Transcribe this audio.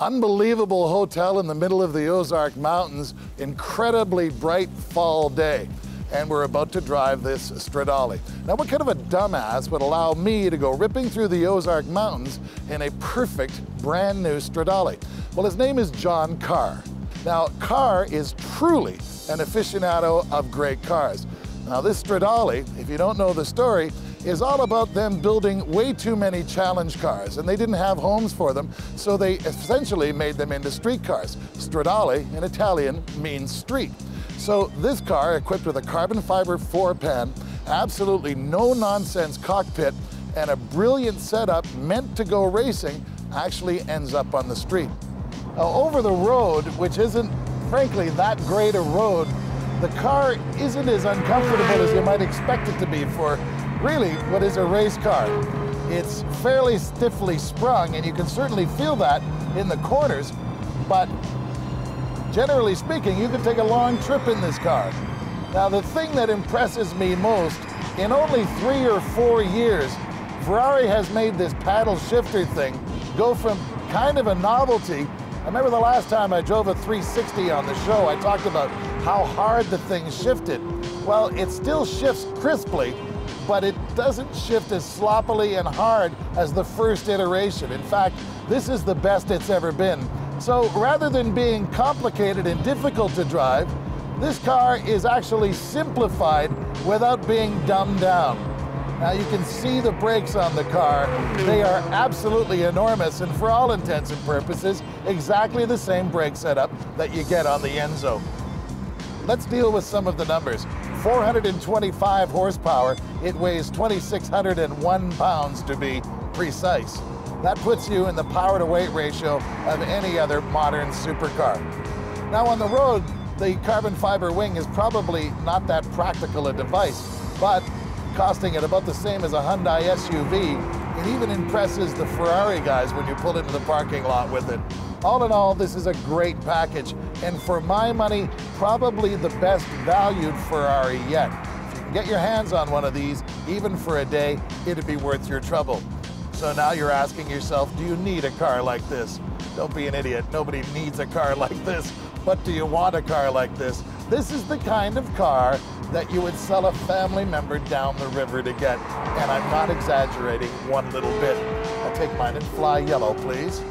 Unbelievable hotel in the middle of the Ozark Mountains, incredibly bright fall day. And we're about to drive this Stradale. Now, what kind of a dumbass would allow me to go ripping through the Ozark Mountains in a perfect brand new Stradale? Well, his name is John Carr. Now, Carr is truly an aficionado of great cars. Now, this Stradale, if you don't know the story, is all about them building way too many challenge cars, and they didn't have homes for them, so they essentially made them into street cars. Stradale in Italian means street. So this car, equipped with a carbon fiber 4-pan, absolutely no-nonsense cockpit, and a brilliant setup meant to go racing, actually ends up on the street. Now, over the road, which isn't, frankly, that great a road, the car isn't as uncomfortable as you might expect it to be for really what is a race car. It's fairly stiffly sprung, and you can certainly feel that in the corners, but generally speaking, you can take a long trip in this car. Now, the thing that impresses me most, in only 3 or 4 years, Ferrari has made this paddle shifter thing go from kind of a novelty. I remember the last time I drove a 360 on the show, I talked about how hard the thing shifted. Well, it still shifts crisply, but it doesn't shift as sloppily and hard as the first iteration. In fact, this is the best it's ever been. So rather than being complicated and difficult to drive, this car is actually simplified without being dumbed down. Now, you can see the brakes on the car. They are absolutely enormous, and for all intents and purposes, exactly the same brake setup that you get on the Enzo. Let's deal with some of the numbers. 425 horsepower. It weighs 2,601 pounds to be precise. That puts you in the power-to-weight ratio of any other modern supercar. Now, on the road, the carbon fiber wing is probably not that practical a device, but costing it about the same as a Hyundai SUV, it even impresses the Ferrari guys when you pull into the parking lot with it. All in all, this is a great package, and for my money, probably the best valued Ferrari yet. If you can get your hands on one of these, even for a day, it'd be worth your trouble. So now you're asking yourself, do you need a car like this? Don't be an idiot. Nobody needs a car like this. But do you want a car like this? This is the kind of car that you would sell a family member down the river to get. And I'm not exaggerating one little bit. I'll take mine in fly yellow, please.